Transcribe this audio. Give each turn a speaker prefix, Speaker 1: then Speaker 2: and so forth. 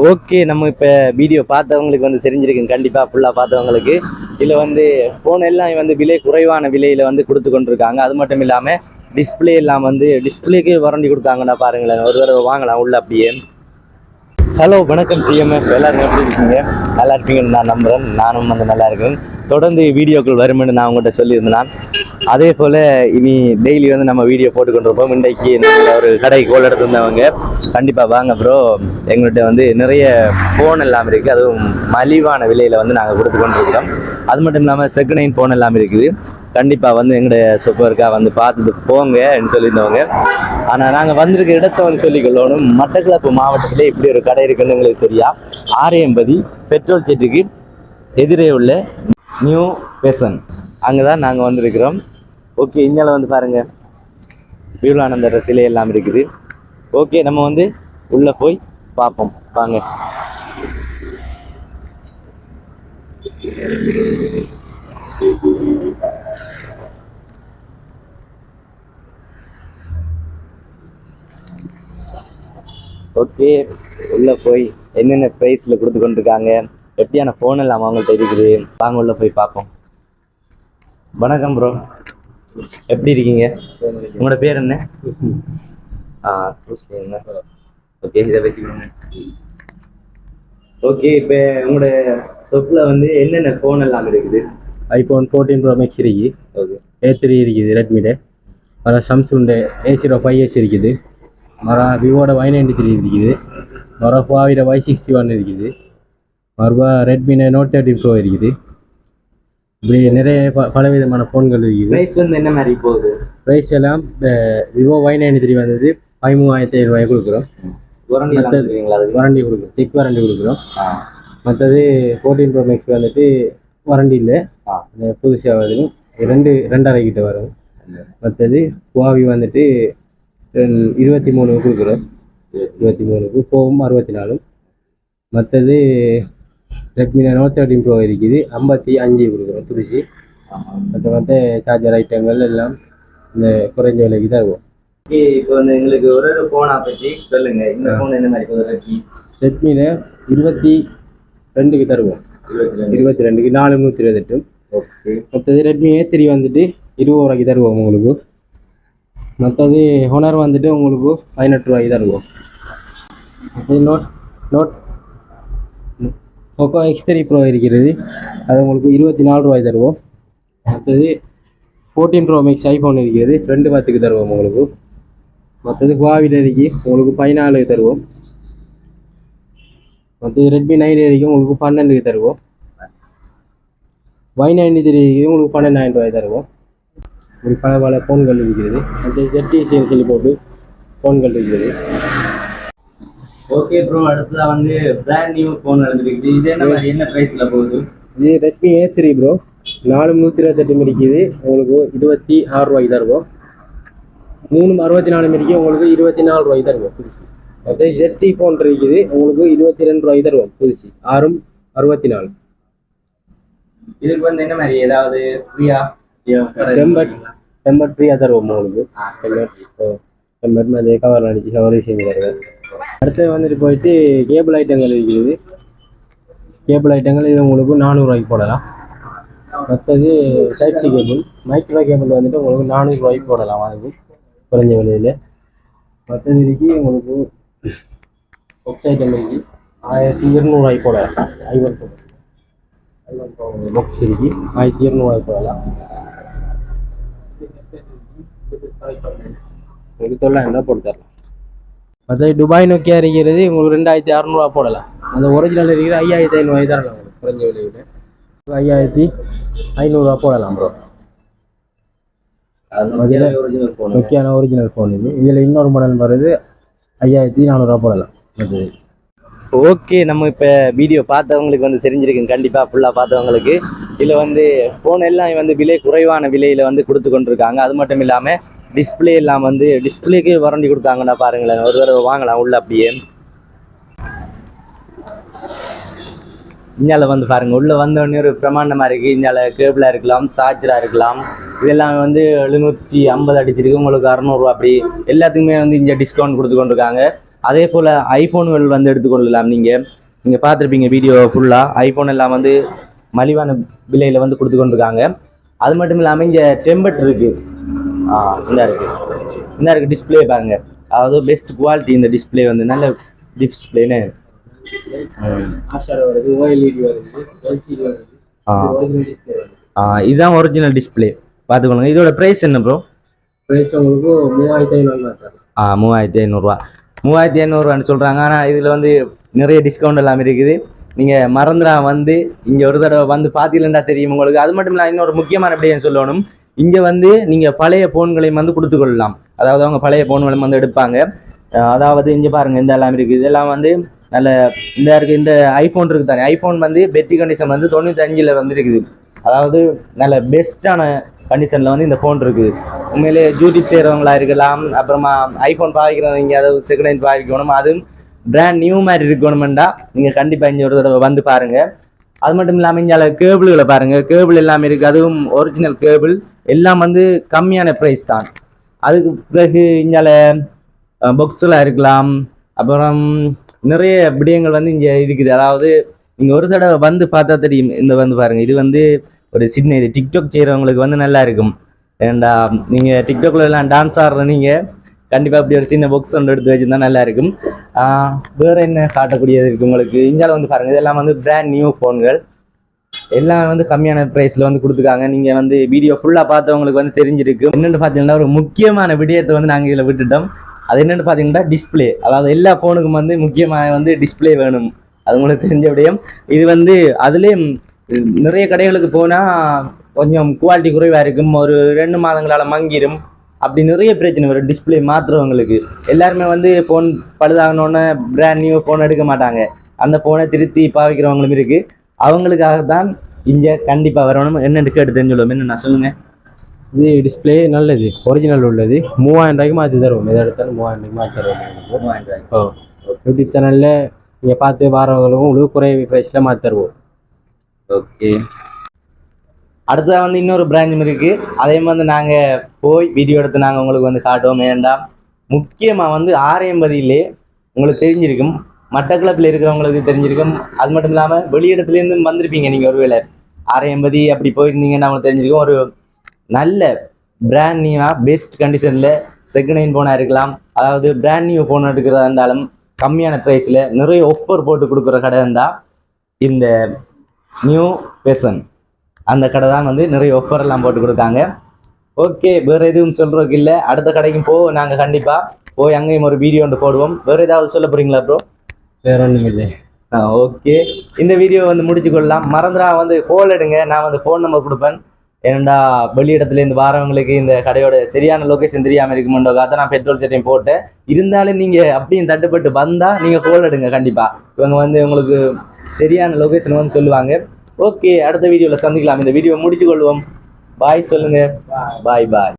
Speaker 1: Okay, நம்ம இப்போ video பார்த்தவங்களுக்கு வந்து தெரிஞ்சிருக்குங்க கண்டிப்பாக ஃபுல்லாக பார்த்தவங்களுக்கு. இதில் வந்து ஃபோன் எல்லாம் வந்து விலை குறைவான விலையில் வந்து கொடுத்து கொண்டிருக்காங்க. அது மட்டும் இல்லாமல் டிஸ்பிளே எல்லாம் வந்து டிஸ்பிளேக்கு வாரண்டி கொடுத்தாங்கன்னா பாருங்களேன், ஒரு தடவை வாங்கலாம் உள்ள அப்படியே. ஹலோ, வணக்கம் டிஎம்எஃப். எல்லாரும் எப்படி இருக்கீங்க? நல்லா இருப்பீங்கன்னு நான் நம்புகிறேன். நானும் வந்து நல்லா இருக்கேன். தொடர்ந்து வீடியோக்கள் வரும்னு நான் உங்கள்கிட்ட சொல்லியிருந்தேன். அதே போல் இனி டெய்லி வந்து நம்ம வீடியோ போட்டுக்கொண்டிருப்போம். இன்றைக்கு ஒரு கடை கோல் எடுத்திருந்தவங்க கண்டிப்பாக வாங்க ப்ரோ, எங்கள்கிட்ட வந்து நிறைய ஃபோன் எல்லாம் இருக்குது, அதுவும் மலிவான விலையில் வந்து நாங்கள் கொடுத்து கொண்டிருக்கிறோம். அது மட்டும் இல்லாமல் செகண்ட் ஹேண்ட் ஃபோன் எல்லாம் இருக்குது. கண்டிப்பாக வந்து எங்களுடைய சூப்பருக்கா வந்து பார்த்துட்டு போங்கன்னு சொல்லியிருந்தவங்க. ஆனால் நாங்கள் வந்திருக்க இடத்த வந்து சொல்லிக்கொள்ளணும். மட்டக்களப்பு மாவட்டத்தில் இப்படி ஒரு கடை இருக்குன்னு எங்களுக்கு தெரியா. ஆரையம்பதி பெட்ரோல் செட்டுக்கு எதிரே உள்ள நியூ பேசன், அங்கே தான் நாங்கள் வந்திருக்கிறோம். ஓகே, இங்கே வந்து பாருங்கள், விவேகானந்தர் சிலை எல்லாம் இருக்குது. ஓகே, நம்ம வந்து உள்ளே போய் பார்ப்போம் வாங்க. ஓகே, உள்ளே போய் என்னென்ன ப்ரைஸில் கொடுத்து கொண்டிருக்காங்க, எப்படியான ஃபோன் எல்லாம் அவங்கள்ட்ட இருக்குது, வாங்க உள்ளே போய் பார்ப்போம். வணக்கம் ப்ரோ, எப்படி இருக்கீங்க? உங்களோட பேர் என்ன? ஓகே, இதை வச்சுக்கோங்க. ஓகே, இப்போ உங்களோட ஷாப்பில் வந்து என்னென்ன ஃபோன் எல்லாம் இருக்குது?
Speaker 2: ஐஃபோன் 14 ப்ரோ மேக்ஸ் இருக்குது.
Speaker 1: ஓகே,
Speaker 2: A3 இருக்குது, ரெட்மியில். அப்புறம் சாம்சங் A05s இருக்குது. மறுபடியும் விவோட Y93 இருக்குது. மறுபடியும் ஹுவாவிட Y61 இருக்குது. மறுபடியும் ரெட்மியில் Note 13 Pro இருக்குது. இப்படி நிறைய பலவிதமான ஃபோன்கள் இருக்குது.
Speaker 1: ப்ரைஸ் வந்து என்ன மாதிரி போகுது?
Speaker 2: ப்ரைஸ் எல்லாம் விவோ Y93 வந்தது 13,500 ரூபாய் கொடுக்குறோம். வாரண்டி கொடுக்குறோம், செக் வாரண்டி கொடுக்குறோம். மற்றது 14 ப்ரோ மேக்ஸ் வந்துட்டு வாரண்டி இல்லை, புதுசாக வருது, 2.5 கிட்ட வரும். மற்றது ஹுவாவி வந்துட்டு 23 கொடுக்குறோம், 23க்கு போகும் 64. மற்றது ரெட்மியில் Note 13 Pro இருக்குது, 55 கொடுக்குறோம் புதுசு. மற்ற சார்ஜர் ஐட்டங்கள் எல்லாம் இந்த குறைஞ்ச விலைக்கு தருவோம்.
Speaker 1: ஓகே, இப்போ வந்து எங்களுக்கு ஒரு ஃபோனை பற்றி சொல்லுங்கள். இந்த ஃபோன் என்ன மாதிரி போகுது?
Speaker 2: ரெட்மியில் 22க்கு தருவோம், 22க்கு 428.
Speaker 1: ஓகே,
Speaker 2: மற்றது ரெட்மி A3 வந்துட்டு 20 ரூபாய்க்கு தருவோம் உங்களுக்கு. மற்றது ஹொனர் வந்துட்டு உங்களுக்கு 18 ரூபாய்க்கு தருவோம். நோட் போக்கோ X3 Pro இருக்கிறது, அது உங்களுக்கு 24 ரூபாய் தருவோம். மற்றது 14 ப்ரோ மேக்ஸ் ஐஃபோன் இருக்கிறது, 210க்கு தருவோம் உங்களுக்கு. மற்றது ஹுவாவில இருக்கு, உங்களுக்கு 14 தருவோம். மற்றது ரெட்மி 9 வரைக்கும் உங்களுக்கு 12க்கு தருவோம். Y93 உங்களுக்கு 12,000 ரூபாய் தருவோம். ஒரு பல ஃபோன்கள் இருக்கிறது. மற்ற ZTC சொல்லி போட்டு ஃபோன்கள் இருக்கிறது.
Speaker 1: ஓகே ப்ரோ, அடுத்ததாக வந்து பிராண்ட் நியூ ஃபோன் இருக்குது. இது என்ன ப்ரைஸில் போகுது?
Speaker 2: இது ரெட்மி A3 ப்ரோ, 428 இருக்குது, உங்களுக்கு 26 ரூபாய்க்கு தருவோம். 364 மிடிக்கு உங்களுக்கு 24 ரூபாய்க்கு தருவோம் புதுசு. அதே ZT ஃபோன் இருக்குது, உங்களுக்கு 22 ரூபாய்க்கு தருவோம் புதுசு, 664.
Speaker 1: இதுக்கு வந்து என்ன மாதிரி ஏதாவது ஃப்ரீயா
Speaker 2: டெம்பர் ஃப்ரீயாக தருவோம் உங்களுக்கு. டெம்பர் மாதிரி கவர் அடிச்சு கவர் செஞ்சு தருவேன். அடுத்து வந்துட்டு போயிட்டு கேபிள் ஐட்டங்கள் இருக்குது. கேபிள் ஐட்டங்கள் இது உங்களுக்கு 400 ரூபாய்க்கு போடலாம். மற்றது type C cable, micro cable வந்துட்டு உங்களுக்கு 400 ரூபாய்க்கு போடலாம், அதுக்கு குறைஞ்ச விலையில். மற்றது இருக்கு உங்களுக்கு பாக்ஸ் ஐட்டம் இருக்குது, 1200 ரூபாய்க்கு போடலாம். ஐவன் பாக்ஸ் இருக்கு, 1200 ரூபாய்க்கு போடலாம். உங்களுக்கு 900 ரூபா போட்டு தரலாம். மற்ற துபாய் நோக்கியா இருக்கிறது உங்களுக்கு 2600 போடலாம். அந்த ஒரிஜினல் இருக்கிற 5500 தரலாம் உங்களுக்கு குறைஞ்ச விலையில். 5500 போடலாம் ப்ரோ. நோக்கியான ஒரிஜினல் ஃபோன் இது. இதில் இன்னொரு மாடல் வருது, 5400 போடலாம்.
Speaker 1: ஓகே, நம்ம இப்போ வீடியோ பார்த்தவங்களுக்கு வந்து தெரிஞ்சிருக்குங்க கண்டிப்பாக ஃபுல்லாக பார்த்தவங்களுக்கு. இதில் வந்து ஃபோன் எல்லாம் வந்து விலை குறைவான விலையில் வந்து கொடுத்து கொண்டிருக்காங்க. அது மட்டும் இல்லாமல் டிஸ்பிளே எல்லாம் வந்து டிஸ்பிளேக்கு வாரண்டி கொடுத்தாங்கன்னா பாருங்களேன், ஒரு தடவை வாங்கலாம் உள்ள அப்படியே. இந்தியாவில் வந்து பாருங்கள், உள்ளே வந்தோடனே ஒரு பிரமாண்டமாக இருக்குது. இந்தியாவில் கேபிளாக இருக்கலாம், சார்ஜராக இருக்கலாம். இதெல்லாம் வந்து 750 அடிச்சிருக்கு, உங்களுக்கு 600 ரூபா. அப்படி எல்லாத்துக்குமே வந்து இங்கே டிஸ்கவுண்ட் கொடுத்து கொண்டிருக்காங்க. அதே போல் ஐஃபோன்கள் வந்து எடுத்துக்கொள்ளலாம். நீங்கள் பார்த்துருப்பீங்க வீடியோ ஃபுல்லாக. ஐஃபோன் எல்லாம் வந்து மலிவான விலையில் வந்து கொடுத்து கொண்டிருக்காங்க. அது மட்டும் இல்லாமல் இங்கே டெம்பட் இருக்குது. இந்த இருக்குது டிஸ்பிளே பாருங்க. அதாவது பெஸ்ட் குவாலிட்டி இந்த டிஸ்பிளே வந்து நல்ல டிஸ்பிளேன்னு.
Speaker 2: வருது, OLED வருது, LCD வருது.
Speaker 1: இதுதான் ஒரிஜினல் டிஸ்பிளே பார்த்துக்கோங்க. இதோட ப்ரைஸ் என்ன ப்ரோ?
Speaker 2: ப்ரைஸ் உங்களுக்கு 3500.
Speaker 1: 3500 3500 சொல்கிறாங்க. ஆனால் இதில் வந்து நிறைய டிஸ்கவுண்ட் எல்லாம் இருக்குது. நீங்கள் மறந்துடா வந்து இங்கே ஒரு தடவை வந்து பார்த்தீங்களா தெரியும் உங்களுக்கு. அது மட்டும் இல்லை, இன்னொரு முக்கியமான விடயம் சொல்லணும். இங்கே வந்து நீங்கள் பழைய ஃபோன்களையும் வந்து கொடுத்துக்கொள்ளலாம். அதாவது அவங்க பழைய ஃபோன்களையும் வந்து எடுப்பாங்க. அதாவது இங்கே பாருங்கள், இந்த எல்லாம் இருக்குது. இதெல்லாம் வந்து நல்ல இந்த இருக்குது. இந்த ஐஃபோன் இருக்குது தானே, ஐஃபோன் வந்து பெட்டி கண்டிஷன் வந்து 95 வந்து இருக்குது. அதாவது நல்ல பெஸ்ட்டான கண்டிஷனில் வந்து இந்த ஃபோன் இருக்குது. உண்மையிலே யூடியூப் செய்கிறவங்களா இருக்கலாம், அப்புறமா ஐஃபோன் பாவிக்கிறவங்க, அதாவது செகண்ட் ஹேண்ட் பாவிக்கணும், அதுவும் பிராண்ட் நியூ மாதிரி இருக்கணுமெண்டா நீங்கள் கண்டிப்பாக இங்கே ஒரு தடவை வந்து பாருங்கள். அது மட்டும் இல்லாமல் இங்கே கேபிள்களை பாருங்கள், கேபிள் எல்லாமே இருக்குது. அதுவும் ஒரிஜினல் கேபிள் எல்லாம் வந்து கம்மியான ப்ரைஸ் தான். அதுக்கு பிறகு இங்கே பாக்ஸெலாம் இருக்கலாம். அப்புறம் நிறைய விடயங்கள் வந்து இங்கே இருக்குது. அதாவது நீங்கள் ஒரு தடவை வந்து பார்த்தா தெரியும். இந்த வந்து பாருங்கள், இது வந்து ஒரு சின்ன இது டிக்டாக் செய்கிறவங்களுக்கு வந்து நல்லா இருக்கும். ஏண்டா நீங்கள் டிக்டாக்ல எல்லாம் டான்ஸ் ஆடுற நீங்கள் கண்டிப்பாக இப்படி ஒரு சின்ன பாக்ஸ் ஒன்று எடுத்து வச்சுருந்தா நல்லா இருக்கும். வேறு என்ன காட்டக்கூடியது இருக்குது உங்களுக்கு? இந்தியாவில் வந்து பாருங்கள், இதெல்லாம் வந்து பிராண்ட் நியூ ஃபோன்கள் எல்லாம் வந்து கம்மியான ப்ரைஸில் வந்து கொடுத்துருக்காங்க. நீங்கள் வந்து வீடியோ ஃபுல்லாக பார்த்தவங்களுக்கு வந்து தெரிஞ்சிருக்கு. என்னென்னு பார்த்தீங்கன்னா ஒரு முக்கியமான விடயத்தை வந்து நாங்கள் இதில் விட்டுட்டோம். அது என்னென்னு பார்த்தீங்கன்னா டிஸ்பிளே. அதாவது எல்லா ஃபோனுக்கும் வந்து முக்கியமாக வந்து டிஸ்பிளே வேணும். அது உங்களுக்கு தெரிஞ்ச விடயம். இது வந்து அதுலேயும் நிறைய கடைகளுக்கு போனால் கொஞ்சம் குவாலிட்டி குறைவாக இருக்கும். ஒரு 2 மாதங்களால் மங்கிடும். அப்படி நிறைய பிரச்சனை வரும் டிஸ்பிளே மாற்றுறவங்களுக்கு. எல்லாருமே வந்து ஃபோன் பழுதாகணுன்னு பிராண்ட் நியூ ஃபோன் எடுக்க மாட்டாங்க. அந்த ஃபோனை திருத்தி பாவிக்கிறவங்களும் இருக்குது. அவங்களுக்காகத்தான் இங்கே கண்டிப்பாக வரணும். என்னென்னு கேட்டு தெரிஞ்சுள்ளோம். என்ன சொல்லுங்கள்.
Speaker 2: இது டிஸ்பிளே நல்லது, ஒரிஜினல் உள்ளது. 3000 ரூபாய்க்கு மாற்றி தருவோம். எதை எடுத்தாலும் 3000 ரூபாய்க்கு மாற்றி தருவோம்.
Speaker 1: 3000 ரூபாய்.
Speaker 2: யூடியூப் சேனலில் நீங்கள் பார்த்து வரவங்களுக்கும் உங்களுக்கு குறைவு ப்ரைஸில் மாற்றி தருவோம்.
Speaker 1: ஓகே. அடுத்ததாக வந்து இன்னொரு பிராண்டும் இருக்குது. அதே மாதிரி நாங்கள் போய் வீடியோ எடுத்து நாங்கள் உங்களுக்கு வந்து காட்டுவோம். வேண்டாம், முக்கியமாக வந்து 680 உங்களுக்கு தெரிஞ்சிருக்கும். மட்டக்களப்பில் இருக்கிறவங்களுக்கு தெரிஞ்சிருக்கும். அது மட்டும் இல்லாமல் வெளியிடத்துலேருந்து வந்திருப்பீங்க நீங்கள். ஒருவேளை 680 அப்படி போயிருந்தீங்கன்னா உங்களுக்கு தெரிஞ்சிருக்கும். ஒரு நல்ல பிராண்ட் நியூவாக பெஸ்ட் கண்டிஷனில் செகண்ட் ஹேண்ட் ஃபோனாக இருக்கலாம். அதாவது பிராண்ட் நியூ ஃபோன் எடுக்கிறதா இருந்தாலும் கம்மியான ப்ரைஸில் நிறைய ஆஃபர் போட்டு கொடுக்குற கடை இருந்தால் இந்த நியூ ஃபேஷன் அந்த கடை தான் வந்து நிறைய ஆஃபர் எல்லாம் போட்டு கொடுத்தாங்க. ஓகே, வேறு எதுவும் சொல்கிறதுக்கு இல்லை. அடுத்த கடைக்கும் நாங்கள் கண்டிப்பாக போய் அங்கேயும் ஒரு வீடியோ ஒன்று போடுவோம். வேறு ஏதாவது சொல்ல போகிறீங்களா ப்ரோ?
Speaker 2: வேறு ஒன்றும் இல்லை.
Speaker 1: ஓகே, இந்த வீடியோ வந்து முடிச்சு கொள்ளலாம். மறந்துடா வந்து கோல் எடுங்க. நான் வந்து ஃபோன் நம்பர் கொடுப்பேன். ஏன்னா வெளியிடத்துலேருந்து வாரவங்களுக்கு இந்த கடையோட சரியான லொக்கேஷன் தெரியாமல் இருக்குமென்றக்காக நான் பெட்ரோல் செட்டையும் போட்டேன். இருந்தாலும் நீங்கள் அப்படியும் தட்டுப்பட்டு வந்தால் நீங்கள் கோல் எடுங்க. கண்டிப்பாக இவங்க வந்து உங்களுக்கு சரியான லொக்கேஷன் வந்து சொல்லுவாங்க. ஓகே, அடுத்த வீடியோவில் சந்திக்கலாம். இந்த வீடியோ முடிச்சு கொள்வோம். பாய் சொல்லுங்கள். பாய் பாய்.